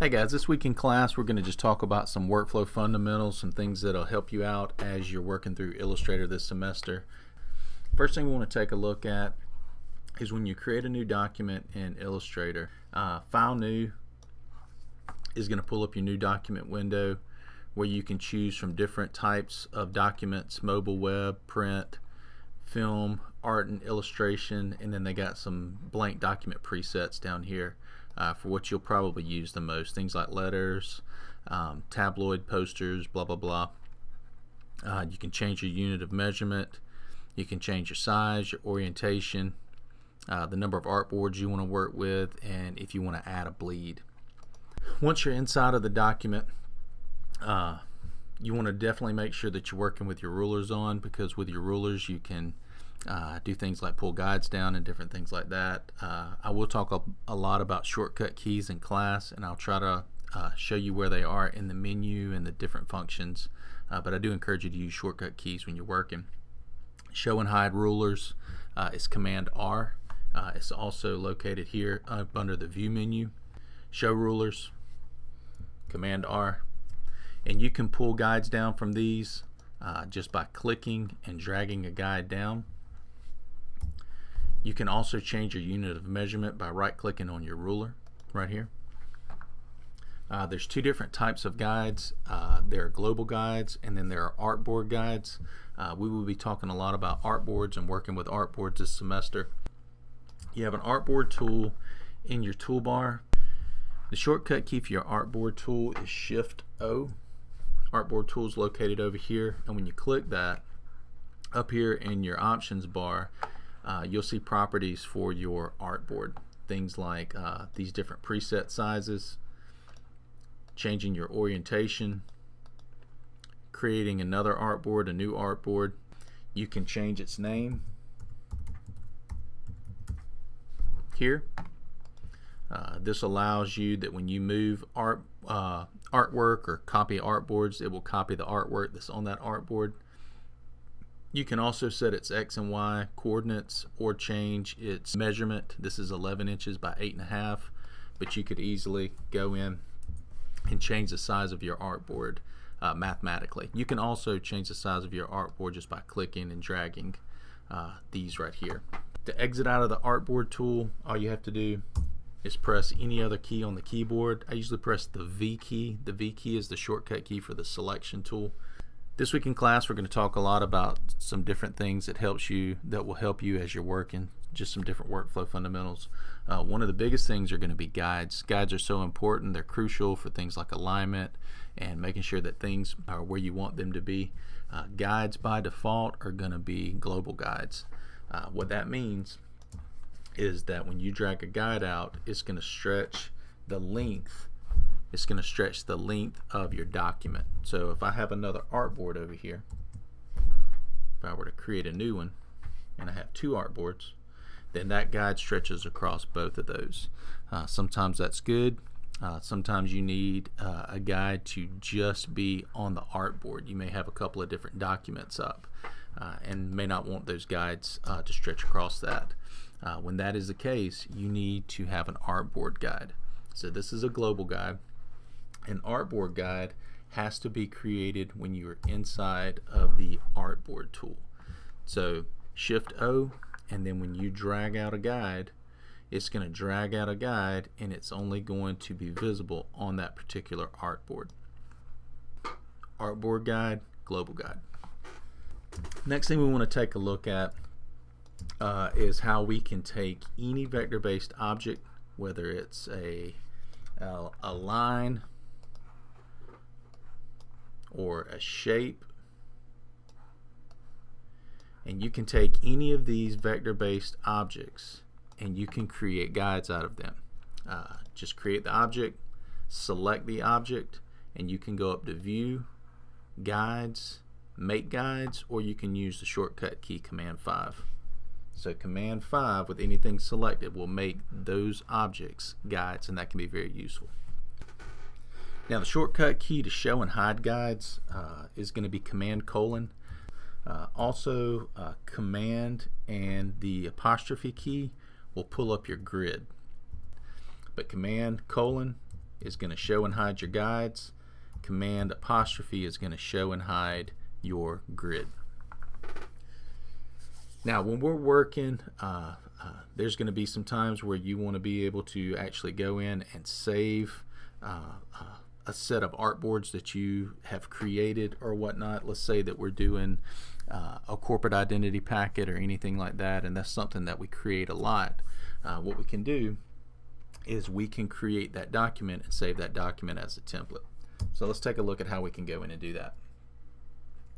Hey guys, this week in class we're going to just talk about some workflow fundamentals, some things that'll help you out as you're working through Illustrator this semester. First thing we want to take a look at is when you create a new document in Illustrator, File New is going to pull up your new document window where you can choose from different types of documents: mobile, web, print, film, art and illustration, and then they got some blank document presets down here for what you'll probably use the most, things like letters, tabloid posters, blah blah blah. You can change your unit of measurement, you can change your size, your orientation, the number of artboards you want to work with, and if you want to add a bleed. Once you're inside of the document, you want to definitely make sure that you're working with your rulers on, because with your rulers you can do things like pull guides down and different things like that. I will talk a lot about shortcut keys in class, and I'll try to show you where they are in the menu and the different functions, but I do encourage you to use shortcut keys when you're working. Show and hide rulers is Command R. It's also located here up under the view menu. Show rulers, Command R, and you can pull guides down from these just by clicking and dragging a guide down. You can also change your unit of measurement by right-clicking on your ruler right here. There's two different types of guides. There are global guides, and then there are artboard guides. We will be talking a lot about artboards and working with artboards this semester. You have an artboard tool in your toolbar. The shortcut key for your artboard tool is Shift-O. Artboard tool is located over here, and when you click that, up here in your options bar, you'll see properties for your artboard. Things like these different preset sizes, changing your orientation, creating another artboard, a new artboard. You can change its name here. This allows you that when you move artwork or copy artboards, it will copy the artwork that's on that artboard. You can also set its X and Y coordinates or change its measurement. This is 11 inches by 8.5, but you could easily go in and change the size of your artboard mathematically. You can also change the size of your artboard just by clicking and dragging these right here. To exit out of the artboard tool, all you have to do is press any other key on the keyboard. I usually press the V key. The V key is the shortcut key for the selection tool. This week in class we're going to talk a lot about some different things that will help you as you're working, just some different workflow fundamentals. One of the biggest things are going to be guides. Guides are so important. They're crucial for things like alignment and making sure that things are where you want them to be. Guides by default are going to be global guides. What that means is that when you drag a guide out, it's going to stretch the length. It's going to stretch the length of your document. So if I have another artboard over here, if I were to create a new one and I have two artboards, then that guide stretches across both of those. Sometimes that's good. Sometimes you need a guide to just be on the artboard. You may have a couple of different documents up and may not want those guides to stretch across that. When that is the case, you need to have an artboard guide. So this is a global guide. An artboard guide has to be created when you're inside of the artboard tool. So Shift-O, and then when you drag out a guide, it's going to drag out a guide, and it's only going to be visible on that particular artboard. Artboard guide, global guide. Next thing we want to take a look at is how we can take any vector-based object, whether it's a line or a shape, and you can take any of these vector-based objects and you can create guides out of them. Just create the object, select the object, and you can go up to View, Guides, Make Guides, or you can use the shortcut key Command 5. So Command 5 with anything selected will make those objects guides, and that can be very useful. Now the shortcut key to show and hide guides is going to be Command:. Also Command and the apostrophe key will pull up your grid. But Command: is going to show and hide your guides. Command apostrophe is going to show and hide your grid. Now when we're working, there's going to be some times where you want to be able to actually go in and save a set of artboards that you have created or whatnot. Let's say that we're doing a corporate identity packet or anything like that, and that's something that we create a lot. What we can do is we can create that document and save that document as a template. So let's take a look at how we can go in and do that.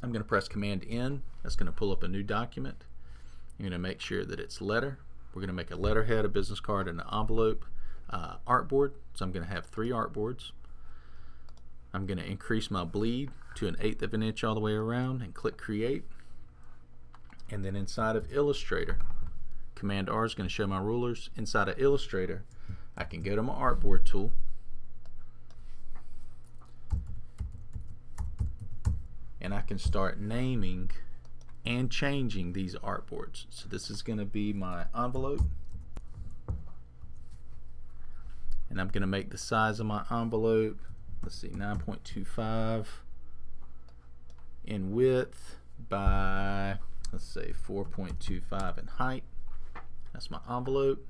I'm going to press Command N. That's going to pull up a new document. You're going to make sure that it's letter. We're going to make a letterhead, a business card, and an envelope artboard. So I'm going to have 3 artboards. I'm going to increase my bleed to 1/8 of an inch all the way around and click Create. And then inside of Illustrator, Command R is going to show my rulers. Inside of Illustrator, I can go to my artboard tool, and I can start naming and changing these artboards. So this is going to be my envelope, and I'm going to make the size of my envelope, let's see, 9.25 in width by, let's say, 4.25 in height. That's my envelope.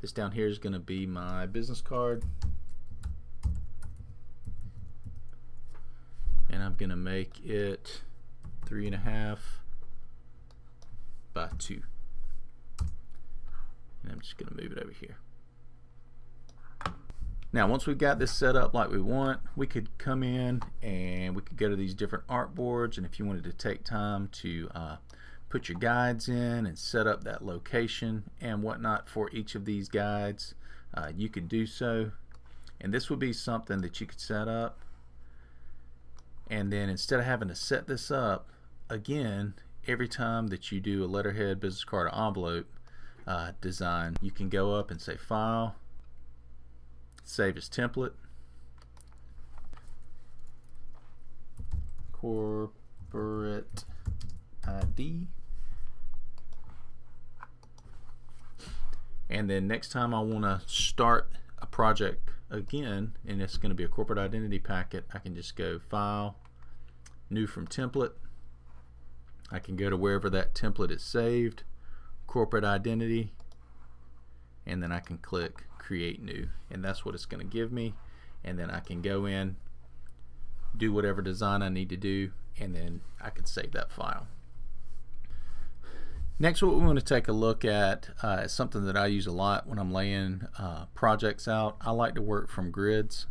This down here is going to be my business card, and I'm going to make it 3.5 by 2, and I'm just going to move it over here. Now once we've got this set up like we want, we could come in and we could go to these different artboards, and if you wanted to take time to put your guides in and set up that location and whatnot for each of these guides, you could do so. And this would be something that you could set up, and then instead of having to set this up again every time that you do a letterhead, business card, or envelope design, you can go up and say File, Save as Template, Corporate ID, and then next time I want to start a project again, and it's going to be a corporate identity packet, I can just go File, New from Template. I can go to wherever that template is saved, Corporate Identity, and then I can click Create New, and that's what it's going to give me. And then I can go in, do whatever design I need to do, and then I can save that file. Next, what we want to take a look at is something that I use a lot when I'm laying projects out. I like to work from grids,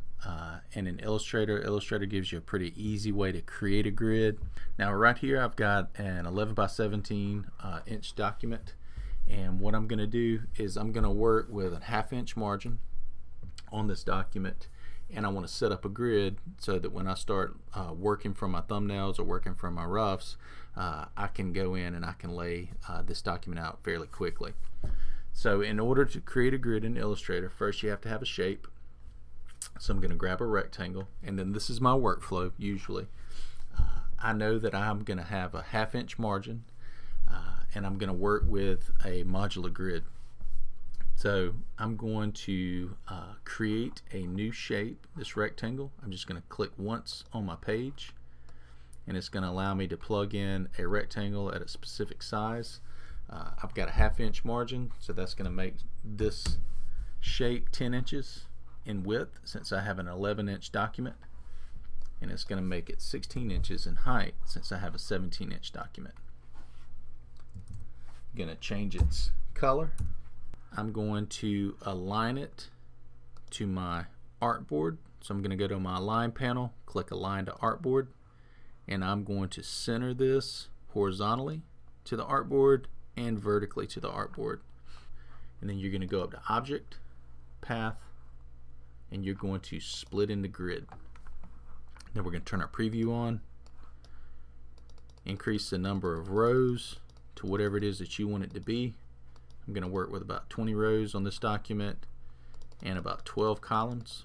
and in Illustrator gives you a pretty easy way to create a grid. Now right here I've got an 11 by 17 inch document, and what I'm going to do is I'm going to work with a 1/2 inch margin on this document, and I want to set up a grid so that when I start working from my thumbnails or working from my roughs, I can go in and I can lay this document out fairly quickly. So in order to create a grid in Illustrator, first you have to have a shape. So I'm going to grab a rectangle, and then this is my workflow usually. I know that I'm going to have a 1/2 inch margin, and I'm going to work with a modular grid. So I'm going to create a new shape, this rectangle. I'm just going to click once on my page, and it's going to allow me to plug in a rectangle at a specific size. I've got a 1/2 inch margin, so that's going to make this shape 10 inches in width since I have an 11 inch document, and it's going to make it 16 inches in height since I have a 17 inch document. I'm going to change its color. I'm going to align it to my artboard. So I'm going to go to my Align panel, click Align to Artboard, and I'm going to center this horizontally to the artboard and vertically to the artboard. And then you're going to go up to Object, Path, and you're going to split into grid. Then we're going to turn our preview on, increase the number of rows to whatever it is that you want it to be. I'm going to work with about 20 rows on this document and about 12 columns.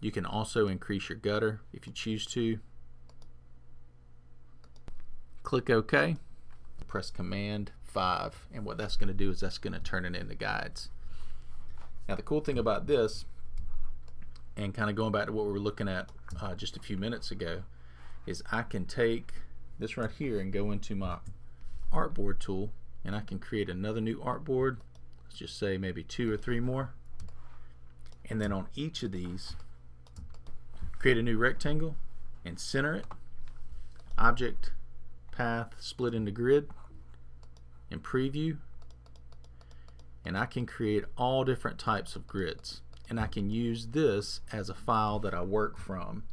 You can also increase your gutter if you choose to. Click OK, press Command 5, and what that's going to do is that's going to turn it into guides. Now the cool thing about this, and kind of going back to what we were looking at just a few minutes ago, is I can take this right here and go into my artboard tool, and I can create another new artboard. Let's just say maybe 2 or 3 more, and then on each of these create a new rectangle and center it, object, path, split into grid, and preview, and I can create all different types of grids, and I can use this as a file that I work from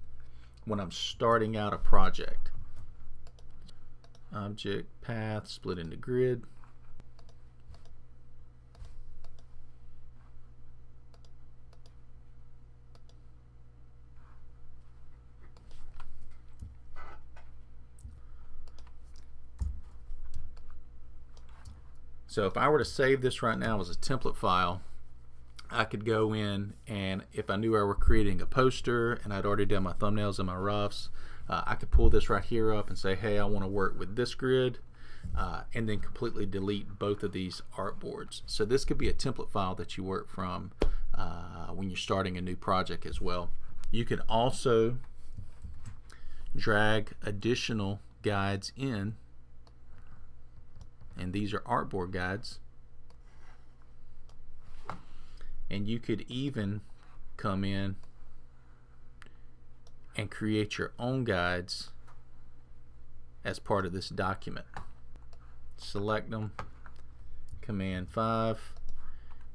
when I'm starting out a project. Object, path, split into grid, so if I were to save this right now as a template file, I could go in, and if I knew I were creating a poster and I'd already done my thumbnails and my roughs, I could pull this right here up and say, hey, I want to work with this grid, and then completely delete both of these artboards. So this could be a template file that you work from when you're starting a new project as well. You can also drag additional guides in, and these are artboard guides, and you could even come in and create your own guides as part of this document. Select them, Command 5,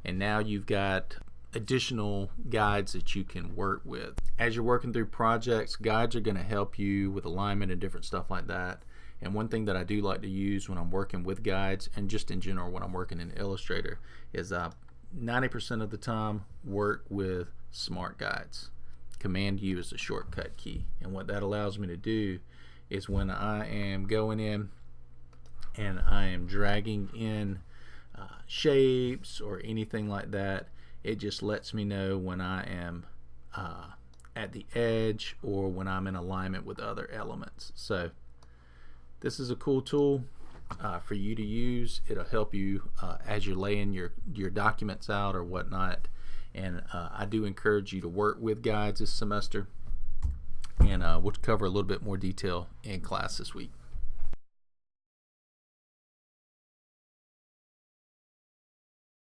and now you've got additional guides that you can work with. As you're working through projects, guides are going to help you with alignment and different stuff like that. And one thing that I do like to use when I'm working with guides, and just in general when I'm working in Illustrator, is 90% of the time work with smart guides. Command U is the shortcut key, and what that allows me to do is when I am going in and I am dragging in shapes or anything like that, it just lets me know when I am at the edge or when I'm in alignment with other elements. So this is a cool tool for you to use. It'll help you as you're laying your documents out or whatnot. And I do encourage you to work with guides this semester, and we'll cover a little bit more detail in class this week.